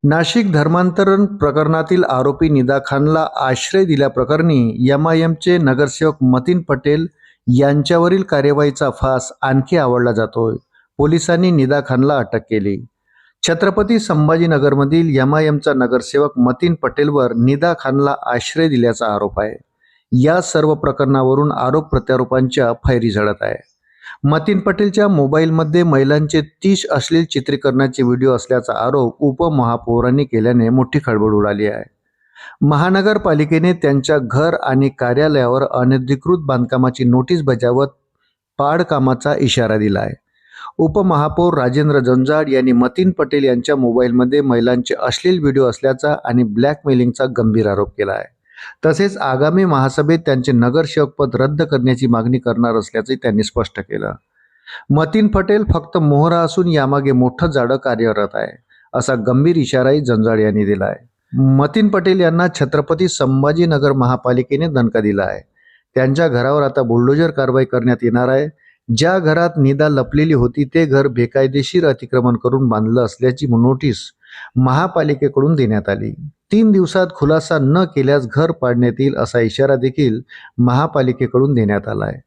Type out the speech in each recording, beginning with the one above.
नाशिक धर्मांतरण प्रकरणातील आरोपी निदा खानला आश्रय दिल्याप्रकरणी एमआयएमचे नगरसेवक मतीन पटेल यांच्यावरील कार्यवाहीचा फास आणखी आवळला जातोय। पोलिसांनी निदा खानला अटक केली। छत्रपती संभाजीनगरमधील एमआयएमचा नगरसेवक मतीन पटेलवर निदा खानला आश्रय दिल्याचा आरोप आहे। या सर्व प्रकरणावरून आरोप प्रत्यारोपांच्या फैरी झडत आहे। मतीन पटेलच्या मोबाईलमध्ये महिलांचे 30 अश्लील चित्रीकरणाचे व्हिडिओ असल्याचा आरोप उपमहापौरांनी केल्याने मोठी खळबळ उडाली आहे। महानगरपालिकेने त्यांच्या घर आणि कार्यालयावर अनधिकृत बांधकामाची नोटीस बजावत पाडकामाचा इशारा दिला आहे। उपमहापौर राजेंद्र जंजाड यांनी मतीन पटेल यांच्या मोबाईलमध्ये महिलांचे अश्लील व्हिडिओ असल्याचा आणि ब्लॅकमेलिंगचा गंभीर आरोप केला आहे। तसेच आगामी महासभेत त्यांचे नगरसेवक पद रद्द करण्याची मागणी करणार असल्याचे त्यांनी स्पष्ट केलं। मतीन पटेल फक्त मोहरा असून यामागे मोठं जाळं कार्यरत आहे, असा गंभीर इशाराही जंजाड यांनी दिला आहे। मतीन पटेल यांना छत्रपती संभाजीनगर महापालिकेने दणका दिला आहे। त्यांच्या घरावर आता बुलडोजर कारवाई करण्यात येणार आहे। ज्या घरात निदा लपलेली होती ते घर बेकायदेशीर अतिक्रमण करून बांधलं असल्याची नोटीस महापालिकेकडून देण्यात आली। 3 दिवसात खुलासा न केल्यास घर पाडण्यात येईल असा इशारा देखील महापालिकेकडून देण्यात आला आहे।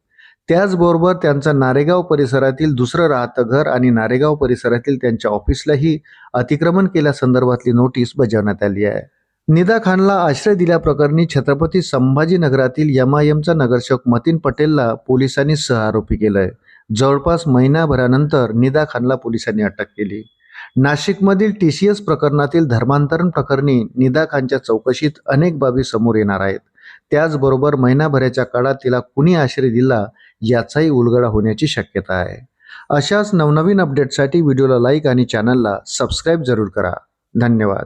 त्याचबरोबर त्यांचा नारेगाव परिसरातील दुसरं राहतं घर आणि नारेगाव परिसरातील त्यांच्या ऑफिसलाही अतिक्रमण केल्यासंदर्भातली नोटीस बजावण्यात आली आहे। निदा खानला आश्रय दिल्याप्रकरणी छत्रपती संभाजीनगरातील एमआयएमचा नगरसेवक मतीन पटेलला पोलिसांनी सहआरोपी केलंय। जवळपास महिनाभरानंतर निदा खानला पोलिसांनी अटक केली। नाशिकमधील TCS प्रकरणातील धर्मांतरण प्रकरणी निदा खानच्या चौकशीत अनेक बाबी समोर येणार आहेत। त्याचबरोबर महिनाभराच्या काळात तिला कुणी आश्रय दिला याचाही उलगडा होण्याची शक्यता आहे। अशाच नवनवीन अपडेटसाठी व्हिडिओला लाईक आणि चॅनलला सबस्क्राईब जरूर करा। धन्यवाद।